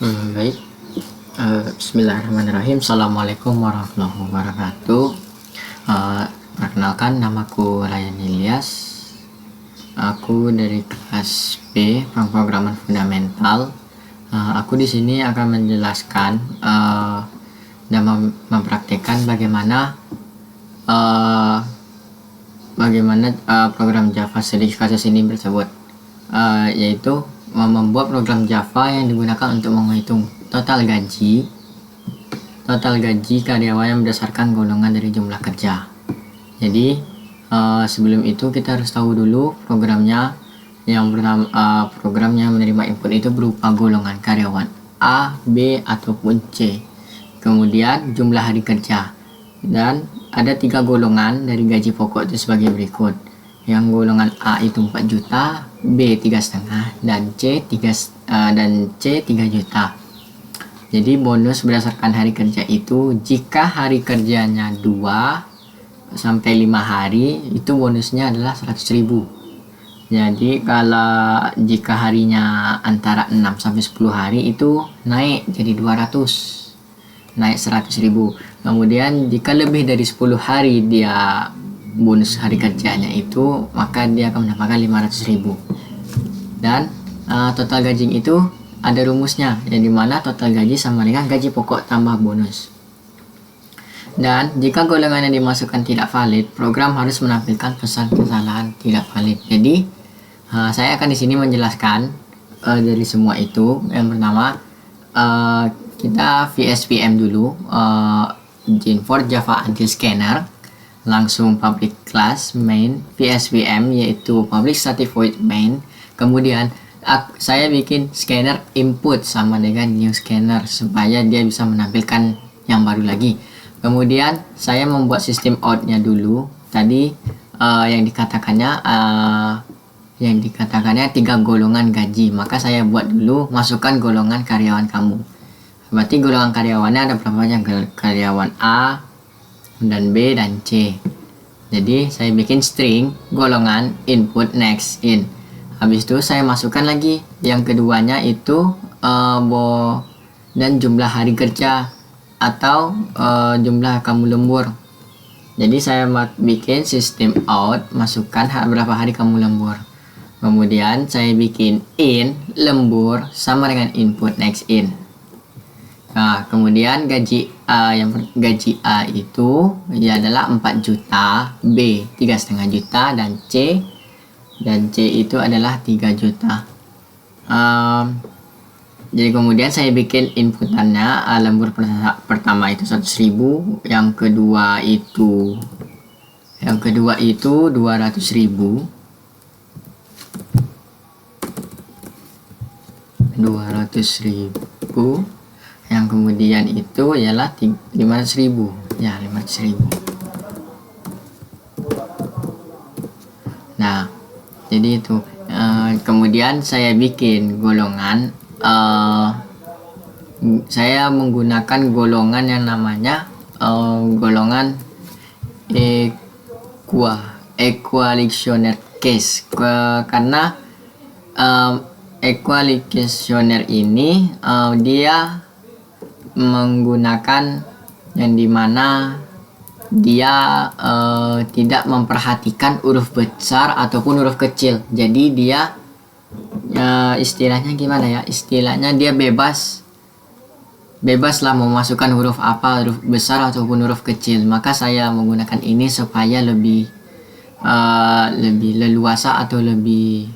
Baik. Bismillahirrahmanirrahim. Assalamualaikum warahmatullahi wabarakatuh. Perkenalkan, namaku Ryan Ilyas. Aku dari kelas B, pemrograman fundamental. Aku di sini akan menjelaskan dan mempraktikkan bagaimana program Java Select kasus ini tersebut, yaitu membuat program Java yang digunakan untuk menghitung total gaji karyawan yang berdasarkan golongan dari jumlah kerja. Jadi sebelum itu kita harus tahu dulu programnya. Yang pertama, programnya menerima input itu berupa golongan karyawan A, B, ataupun C. Kemudian jumlah hari kerja, dan ada 3 golongan dari gaji pokok itu sebagai berikut. Yang golongan A itu 4 juta, B 3,5, dan C 3 juta. Jadi bonus berdasarkan hari kerja itu, jika hari kerjanya 2 sampai 5 hari, itu bonusnya adalah 100.000. Jadi jika harinya antara 6 sampai 10 hari itu naik jadi 200, naik 100.000. Kemudian jika lebih dari 10 hari dia bonus hari kerjanya itu, maka dia akan mendapatkan 500.000. Dan total gaji itu ada rumusnya, yang dimana total gaji sama dengan gaji pokok tambah bonus. Dan jika golongan yang dimasukkan tidak valid, program harus menampilkan pesan kesalahan tidak valid. Jadi saya akan di sini menjelaskan dari semua itu. Yang pertama, kita VSVM dulu, Gin4 Java Until Scanner, langsung public class main VSVM, yaitu public static void main. Kemudian saya bikin scanner input sama dengan new scanner supaya dia bisa menampilkan yang baru lagi. Kemudian saya membuat sistem outnya dulu. Tadi yang dikatakannya 3 golongan gaji, maka saya buat dulu masukkan golongan karyawan kamu. Berarti golongan karyawannya ada berapa banyak? Karyawan A dan B dan C. Jadi saya bikin string golongan input next in. Habis itu saya masukkan lagi yang keduanya itu dan jumlah hari kerja atau jumlah kamu lembur. Jadi saya bikin sistem out, masukkan berapa hari kamu lembur. Kemudian saya bikin in lembur sama dengan input next in. Nah, kemudian gaji A itu adalah 4 juta, B 3,5 juta, dan C itu adalah 3 juta. Jadi kemudian saya bikin inputannya, lembur pertama itu 100.000, yang kedua itu 200.000, yang kemudian itu ialah 500.000, ya 500.000. Nah, jadi itu kemudian saya bikin golongan, saya menggunakan golongan yang namanya golongan equalizer case, karena equalizer ini dia menggunakan yang dimana dia tidak memperhatikan huruf besar ataupun huruf kecil. Jadi dia istilahnya gimana ya? Istilahnya dia bebas lah memasukkan huruf apa, huruf besar ataupun huruf kecil. Maka saya menggunakan ini supaya lebih leluasa atau lebih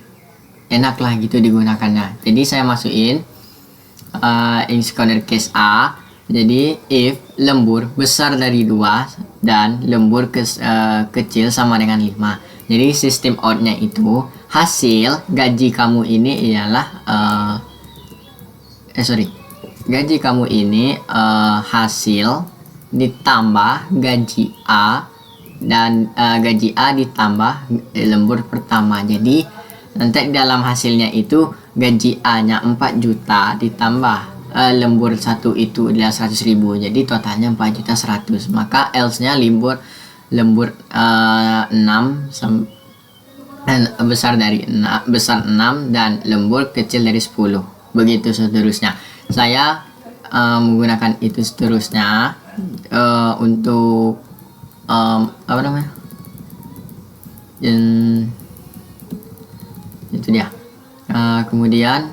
enak lah gitu digunakannya. Jadi saya masukin in scanner case A. Jadi if lembur besar dari 2 dan lembur kecil sama dengan 5. Jadi sistem outnya itu hasil gaji kamu ini ialah gaji kamu ini hasil ditambah gaji A, dan gaji A ditambah lembur pertama. Jadi nanti dalam hasilnya itu gaji A nya 4 juta ditambah lembur 1 itu adalah 100.000, jadi totalnya 4.100.000. Maka else nya lembur 6 besar 6 dan lembur kecil dari 10. begitu seterusnya. Saya menggunakan itu seterusnya untuk apa namanya, dan itu dia. Kemudian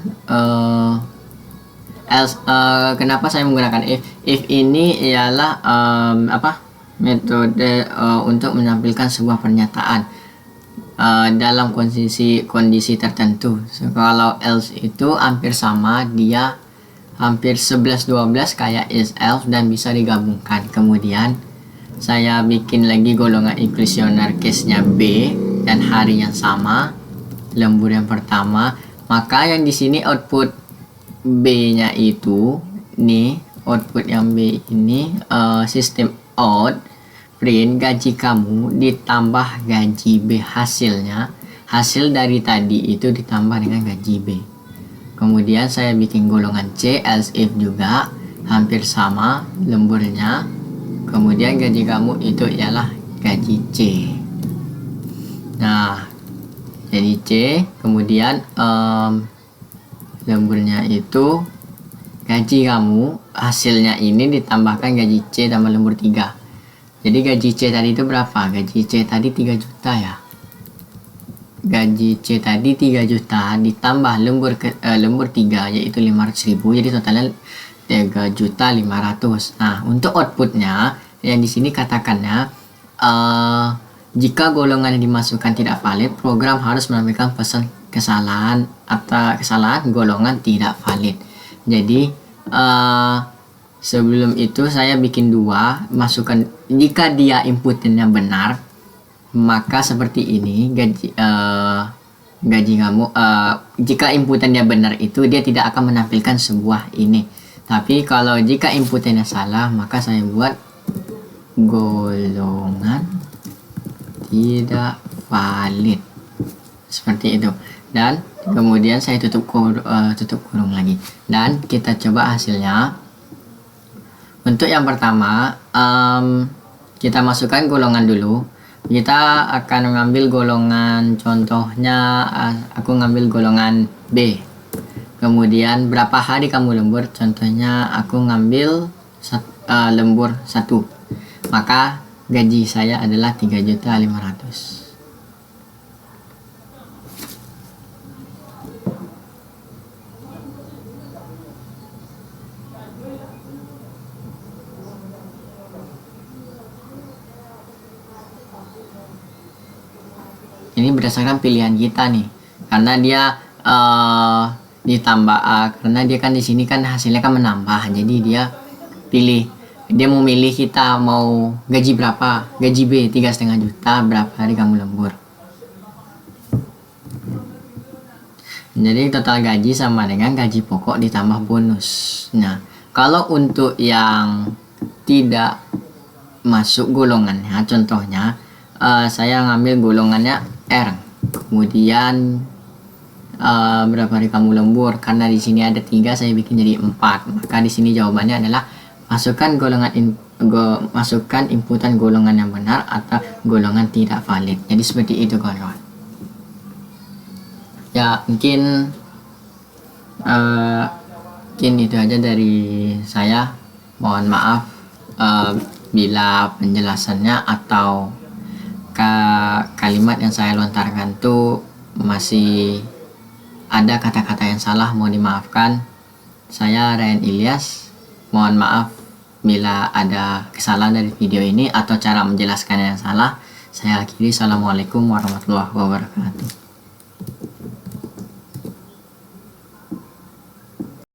else, kenapa saya menggunakan if ini ialah metode untuk menampilkan sebuah pernyataan dalam kondisi tertentu. Kalau else itu hampir sama, dia hampir 11-12 kayak is else dan bisa digabungkan. Kemudian saya bikin lagi golongan inklusioner case-nya B dan hari yang sama, lembur yang pertama. Maka yang di sini output B-nya itu nih, output yang B ini sistem out print gaji kamu ditambah gaji B hasilnya. Hasil dari tadi itu ditambah dengan gaji B. Kemudian saya bikin golongan C, else if juga hampir sama lemburnya. Kemudian gaji kamu itu ialah gaji C. Nah, jadi C. Kemudian lemburnya itu gaji kamu, hasilnya ini ditambahkan gaji C tambah lembur 3. Jadi gaji C tadi itu berapa? Gaji C tadi 3 juta ya. Gaji C tadi 3 juta ditambah lembur 3 yaitu 500.000, jadi totalnya 3.500.000. Nah, untuk outputnya yang di sini katakannya jika golongan yang dimasukkan tidak valid, program harus menampilkan pesan kesalahan atau kesalahan golongan tidak valid. Jadi sebelum itu saya bikin 2, masukkan jika dia inputnya benar, maka seperti ini gaji kamu. Jika inputannya benar itu dia tidak akan menampilkan sebuah ini. Tapi kalau jika inputannya salah, maka saya buat golongan tidak valid seperti itu. Dan kemudian saya tutup kurung lagi. Dan kita coba hasilnya. Untuk yang pertama, kita masukkan golongan dulu. Kita akan mengambil golongan, contohnya aku ngambil golongan B. Kemudian berapa hari kamu lembur, contohnya aku ngambil lembur 1. Maka gaji saya adalah 3.500.000. Ini berdasarkan pilihan kita nih, karena dia ditambah karena dia kan di sini kan hasilnya kan menambah, jadi dia mau milih kita mau gaji berapa. Gaji B 3,5 juta, berapa hari kamu lembur. Jadi total gaji sama dengan gaji pokok ditambah bonus. Nah, kalau untuk yang tidak masuk golongannya, contohnya saya ngambil golongannya R. Kemudian berapa hari kamu lembur, karena di sini ada 3, saya bikin jadi 4. Maka di sini jawabannya adalah masukkan inputan golongan yang benar atau golongan tidak valid. Jadi seperti itu kawan-kawan. Ya, mungkin itu aja dari saya. Mohon maaf bila penjelasannya atau kalimat yang saya lontarkan tuh masih ada kata-kata yang salah, mohon dimaafkan. Saya Ryan Ilyas, mohon maaf bila ada kesalahan dari video ini atau cara menjelaskan yang salah. Saya akhiri. Assalamualaikum warahmatullahi wabarakatuh.